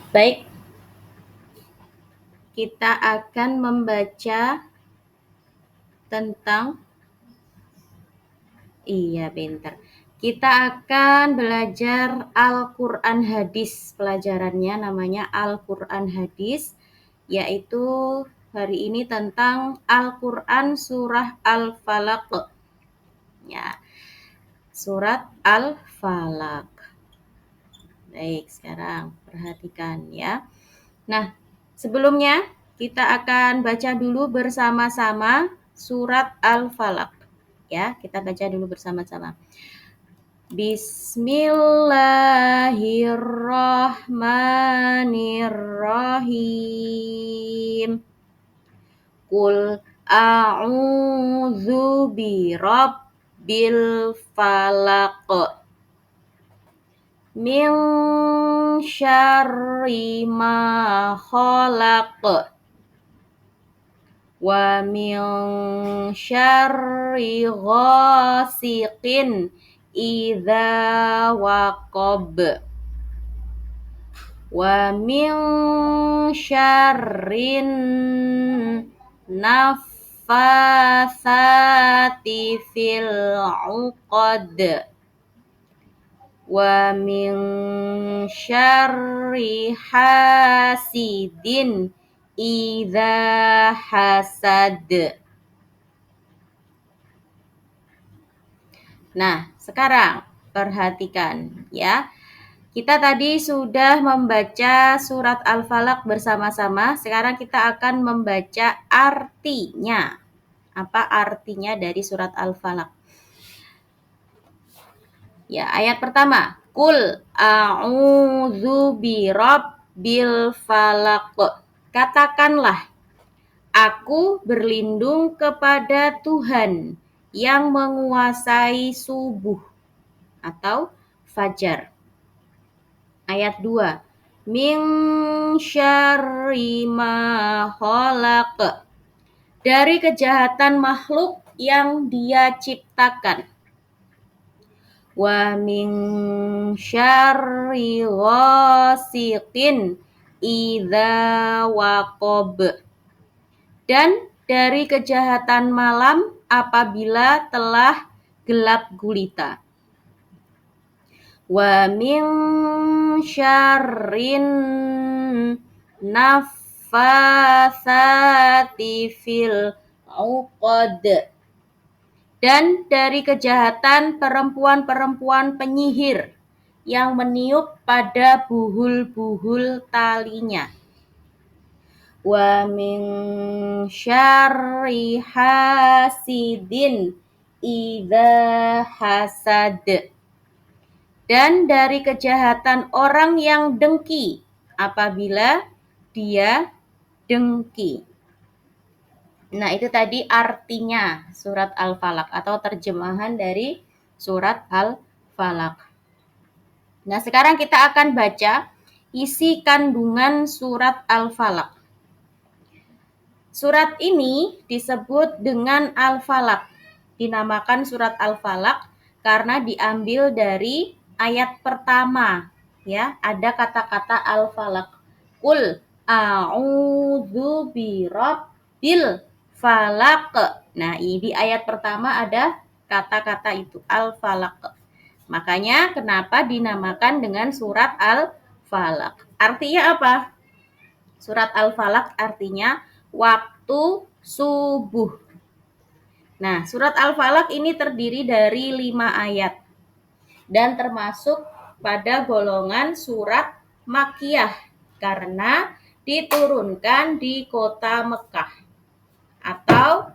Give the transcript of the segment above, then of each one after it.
Baik, kita akan membaca tentang pintar. Kita akan belajar Al-Qur'an Hadis. Pelajarannya namanya Al-Qur'an Hadis, yaitu hari ini tentang Al-Qur'an surah Al-Falaq. Ya, surat Al-Falaq. Baik, sekarang perhatikan ya. Nah, sebelumnya kita akan baca dulu bersama-sama surat Al-Falaq. Ya, kita baca dulu bersama-sama. Bismillahirrahmanirrahim. Qul a'udzu birabbil falaq. Min syarri ma khalaq. Wa min syarri ghasiqin idza waqab. Wa min syarrin naffatsati fil 'uqad. Wa min syarri hasidin idza hasad. Nah, sekarang perhatikan ya. Kita tadi sudah membaca surat Al-Falaq bersama-sama. Sekarang kita akan membaca artinya. Apa artinya dari surat Al-Falaq? Ya, ayat pertama. Qul a'udzu birabbil falaq. Katakanlah, aku berlindung kepada Tuhan yang menguasai subuh atau fajar. Ayat 2. Min syarri ma khalaq. Dari kejahatan makhluk yang Dia ciptakan. Wa min syarri ghasiqin idza waqab. Dan dari kejahatan malam apabila telah gelap gulita. Wa min syarrin naffatsati fil 'uqad. Dan dari kejahatan perempuan-perempuan penyihir yang meniup pada buhul-buhul talinya. Wa min syarri hasidin idza hasad. Dan dari kejahatan orang yang dengki apabila dia dengki. Nah, itu tadi artinya surat Al-Falaq atau terjemahan dari surat Al-Falaq. Nah, sekarang kita akan baca isi kandungan surat Al-Falaq. Surat ini disebut dengan Al-Falaq. Dinamakan surat Al-Falaq karena diambil dari ayat pertama. Ya, ada kata-kata Al-Falaq. Qul a'udzu birabbil falaq. Nah, di ayat pertama ada kata-kata itu Al-Falaq. Makanya kenapa dinamakan dengan surat Al-Falaq? Artinya apa? Surat Al-Falaq artinya waktu subuh. Nah, surat Al-Falaq ini terdiri dari 5 ayat dan termasuk pada golongan surat Makkiyah karena diturunkan di kota Mekah atau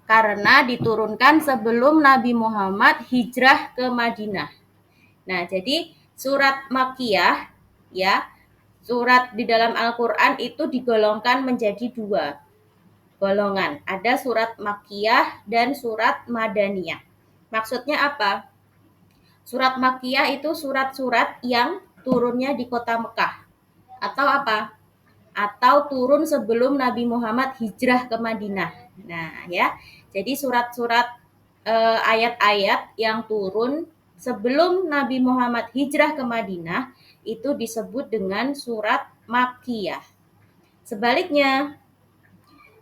karena diturunkan sebelum Nabi Muhammad hijrah ke Madinah. Nah, jadi surat Makkiyah ya, surat di dalam Al-Qur'an itu digolongkan menjadi 2 golongan. Ada surat Makkiyah dan surat Madaniyah. Maksudnya apa? Surat Makkiyah itu surat-surat yang turunnya di kota Mekah. Atau apa? Atau turun sebelum Nabi Muhammad hijrah ke Madinah. Nah, ya. Jadi surat-surat ayat-ayat yang turun sebelum Nabi Muhammad hijrah ke Madinah itu disebut dengan surat Makkiyah. Sebaliknya,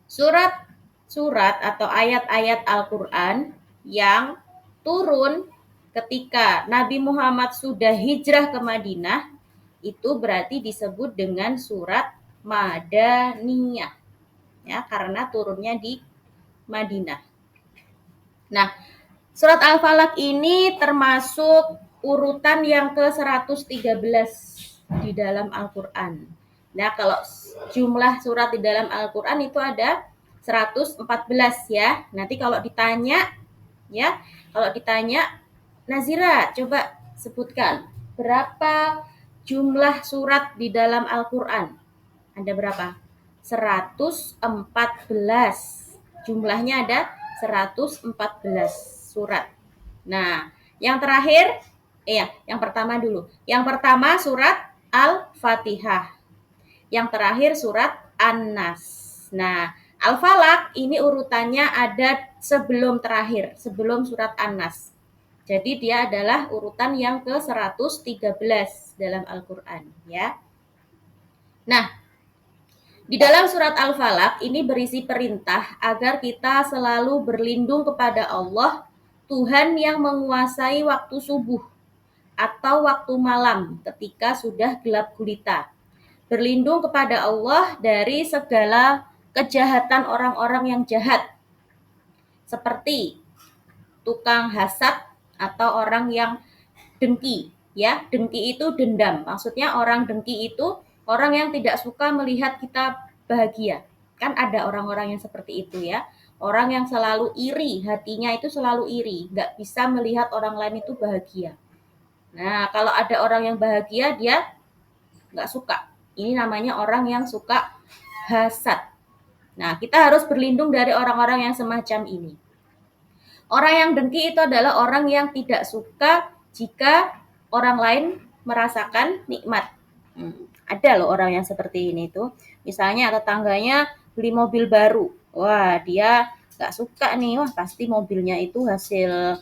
surat-surat atau ayat-ayat Al-Quran yang turun ketika Nabi Muhammad sudah hijrah ke Madinah itu berarti disebut dengan surat Madaniyah, ya, karena turunnya di Madinah. Nah, surat Al-Falaq ini termasuk urutan yang ke-113 di dalam Al-Quran. Nah, kalau jumlah surat di dalam Al-Quran itu ada 114 ya. Nanti kalau ditanya, ya, kalau ditanya, Nazira, coba sebutkan berapa jumlah surat di dalam Al-Quran. Ada berapa? 114. Jumlahnya ada 114 surat. Nah, yang terakhir, yang pertama dulu. Yang pertama surat Al-Fatihah. Yang terakhir surat An-Nas. Nah, Al-Falaq ini urutannya ada sebelum terakhir, sebelum surat An-Nas. Jadi dia adalah urutan yang ke-113 dalam Al-Quran, ya. Nah, di dalam surat Al-Falaq ini berisi perintah agar kita selalu berlindung kepada Allah, Tuhan yang menguasai waktu subuh atau waktu malam ketika sudah gelap gulita. Berlindung kepada Allah dari segala kejahatan orang-orang yang jahat, seperti tukang hasad atau orang yang dengki, ya. Dengki itu dendam. Maksudnya orang dengki itu orang yang tidak suka melihat kita bahagia. Kan ada orang-orang yang seperti itu, ya. Orang yang selalu iri, hatinya itu selalu iri, nggak bisa melihat orang lain itu bahagia. Nah, kalau ada orang yang bahagia, dia nggak suka. Ini namanya orang yang suka hasad. Nah, kita harus berlindung dari orang-orang yang semacam ini. Orang yang dengki itu adalah orang yang tidak suka jika orang lain merasakan nikmat. Ada loh orang yang seperti ini tuh. Misalnya tetangganya beli mobil baru. Wah, dia nggak suka nih. Wah, pasti mobilnya itu hasil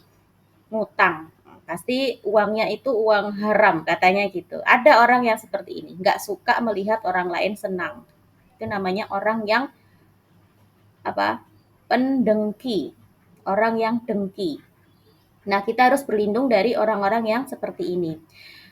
ngutang. Pasti uangnya itu uang haram, katanya gitu. Ada orang yang seperti ini. Nggak suka melihat orang lain senang. Itu namanya orang yang pendengki. Orang yang dengki. Nah, kita harus berlindung dari orang-orang yang seperti ini.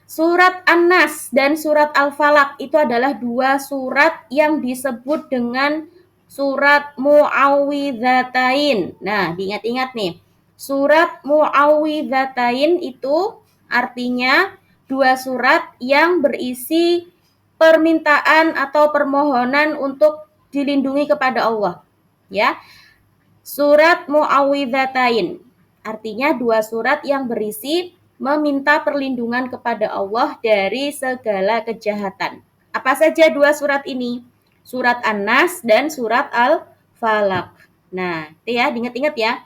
Surat An-Nas dan surat Al-Falaq itu adalah dua surat yang disebut dengan surat Mu'awwidzatain. Nah, diingat-ingat nih. Surat Mu'awwidzatain itu artinya dua surat yang berisi permintaan atau permohonan untuk dilindungi kepada Allah. Ya. Surat Mu'awwidzatain artinya dua surat yang berisi meminta perlindungan kepada Allah dari segala kejahatan. Apa saja dua surat ini? Surat An-Nas dan surat Al-Falaq. Nah, itu ya, diingat-ingat ya.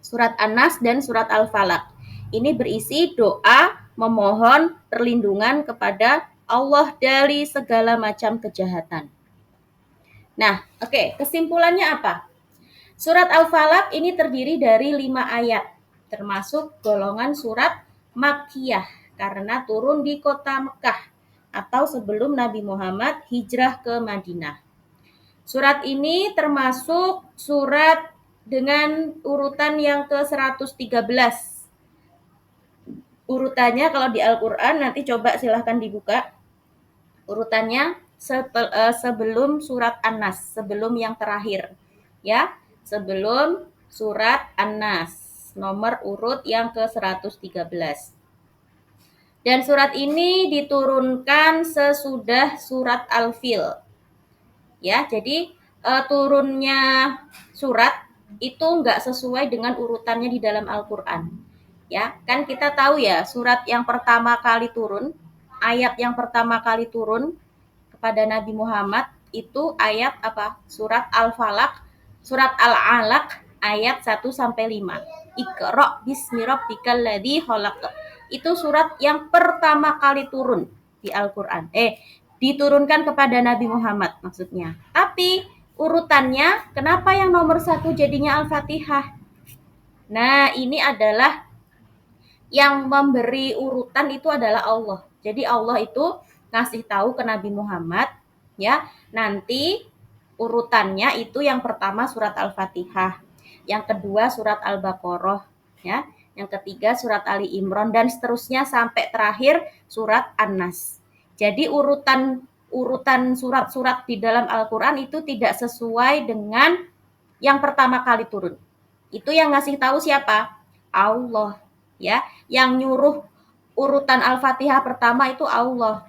Surat An-Nas dan surat Al-Falaq. Ini berisi doa memohon perlindungan kepada Allah dari segala macam kejahatan. Nah, oke, kesimpulannya apa? Surat Al-Falaq ini terdiri dari 5 ayat, termasuk golongan surat Makkiyah, karena turun di kota Mekah atau sebelum Nabi Muhammad hijrah ke Madinah. Surat ini termasuk surat dengan urutan yang ke-113. Urutannya kalau di Al-Quran, nanti coba silahkan dibuka. Urutannya sebelum surat An-Nas, sebelum yang terakhir. Ya, sebelum surat An-Nas, nomor urut yang ke-113. Dan surat ini diturunkan sesudah surat Al-Fil. Ya, jadi turunnya surat itu enggak sesuai dengan urutannya di dalam Al-Quran. Ya, kan kita tahu ya, surat yang pertama kali turun, ayat yang pertama kali turun kepada Nabi Muhammad itu ayat apa? Surat Al-Falaq, surat Al-Alaq ayat 1 sampai 5. Iqra bismi rabbikal ladzi khalaq. Itu surat yang pertama kali turun di Al-Qur'an. Diturunkan kepada Nabi Muhammad maksudnya. Tapi urutannya kenapa yang nomor 1 jadinya Al-Fatihah? Nah, ini adalah yang memberi urutan itu adalah Allah. Jadi Allah itu ngasih tahu ke Nabi Muhammad, ya, nanti urutannya itu yang pertama surat Al-Fatihah, yang kedua surat Al-Baqarah, ya, yang ketiga surat Ali Imran dan seterusnya sampai terakhir surat An-Nas. Jadi urutan surat-surat di dalam Al-Qur'an itu tidak sesuai dengan yang pertama kali turun. Itu yang ngasih tahu siapa? Allah, ya. Yang nyuruh urutan Al-Fatihah pertama itu Allah,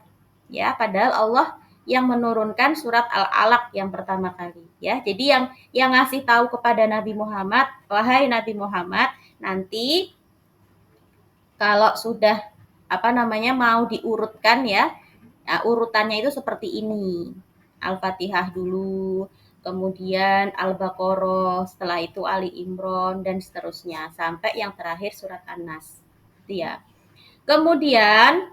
ya. Padahal Allah yang menurunkan surat Al-Alaq yang pertama kali, ya. Jadi yang ngasih tahu kepada Nabi Muhammad, wahai Nabi Muhammad, nanti kalau sudah mau diurutkan, ya, nah, urutannya itu seperti ini. Al-Fatihah dulu, kemudian Al-Baqarah, setelah itu Ali Imran dan seterusnya sampai yang terakhir surat An-Nas. Itu ya. Kemudian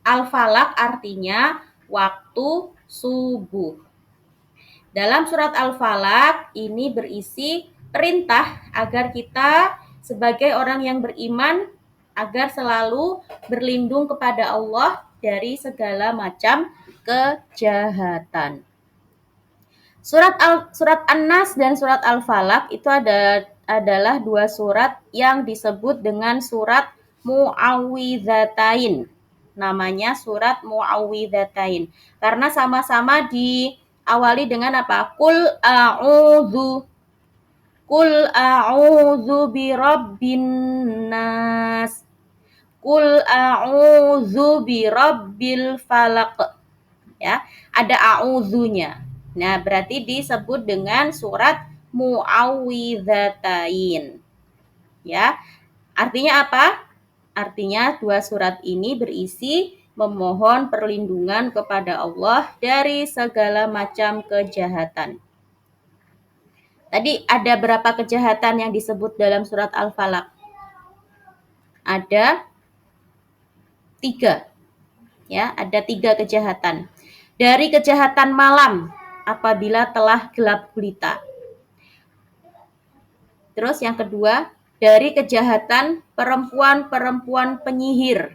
Al-Falaq artinya waktu subuh. Dalam surat Al-Falaq ini berisi perintah agar kita sebagai orang yang beriman agar selalu berlindung kepada Allah dari segala macam kejahatan. Surat An-Nas dan surat Al-Falaq itu adalah dua surat yang disebut dengan surat Mu'awwidzatain. Namanya surat Mu'awwidzatain karena sama-sama diawali dengan apa? Qul a'udzu birabbin nas. Qul a'udzu birabbil falaq. Ya, ada a'udzunya. Nah, berarti disebut dengan surat Mu'awwidzatain. Ya. Artinya apa? Artinya dua surat ini berisi memohon perlindungan kepada Allah dari segala macam kejahatan. Tadi ada berapa kejahatan yang disebut dalam surat Al-Falaq? Ada 3. Ya, ada 3 kejahatan. Dari kejahatan malam apabila telah gelap gulita. Terus yang kedua, dari kejahatan perempuan-perempuan penyihir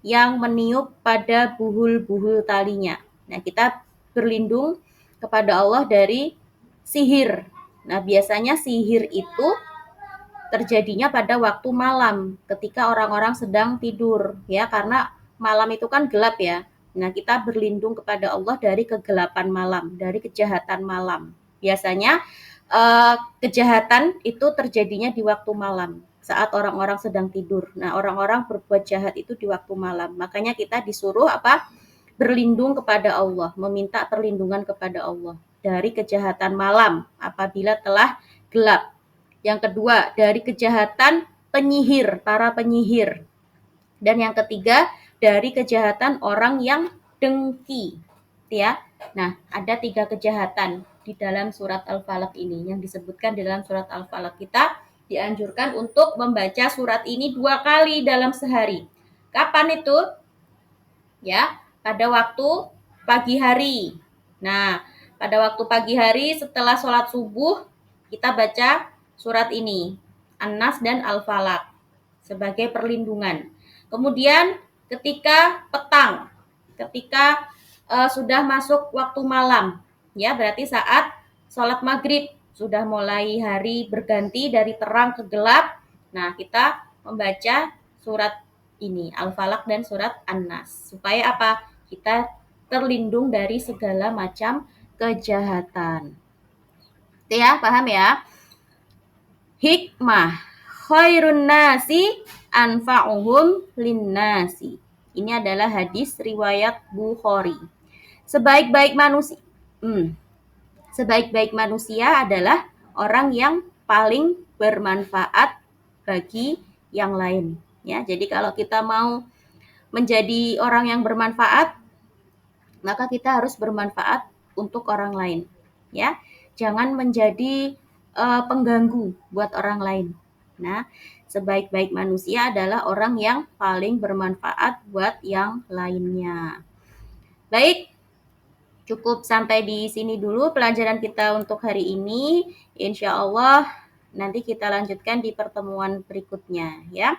yang meniup pada buhul-buhul talinya. Nah, kita berlindung kepada Allah dari sihir. Nah, biasanya sihir itu terjadinya pada waktu malam ketika orang-orang sedang tidur, ya, karena malam itu kan gelap, ya. Nah, kita berlindung kepada Allah dari kegelapan malam, dari kejahatan malam. Biasanya kejahatan itu terjadinya di waktu malam saat orang-orang sedang tidur. Nah, orang-orang berbuat jahat itu di waktu malam. Makanya kita disuruh apa? Berlindung kepada Allah, meminta perlindungan kepada Allah dari kejahatan malam apabila telah gelap. Yang kedua, dari kejahatan penyihir, para penyihir. Dan yang ketiga, dari kejahatan orang yang dengki. Ya. Nah, ada 3 kejahatan di dalam surat Al-Falaq ini yang disebutkan di dalam surat Al-Falaq. Kita dianjurkan untuk membaca surat ini 2 kali dalam sehari. Kapan itu? Ya, pada waktu pagi hari. Nah, pada waktu pagi hari setelah sholat subuh kita baca surat ini, An-Nas dan Al-Falaq sebagai perlindungan. Kemudian ketika petang, ketika sudah masuk waktu malam, ya berarti saat sholat maghrib sudah mulai hari berganti dari terang ke gelap. Nah, kita membaca surat ini Al-Falaq dan surat An-Nas supaya apa? Kita terlindung dari segala macam kejahatan. Itu ya, paham ya? Hikmah khairun nasi anfa'uhum linnasi. Ini adalah hadis riwayat Bukhari. Sebaik-baik manusia. Sebaik-baik manusia adalah orang yang paling bermanfaat bagi yang lain. Ya, jadi kalau kita mau menjadi orang yang bermanfaat, maka kita harus bermanfaat untuk orang lain. Ya, jangan menjadi pengganggu buat orang lain. Nah, sebaik-baik manusia adalah orang yang paling bermanfaat buat yang lainnya. Baik, cukup sampai di sini dulu pelajaran kita untuk hari ini. Insya Allah nanti kita lanjutkan di pertemuan berikutnya, ya.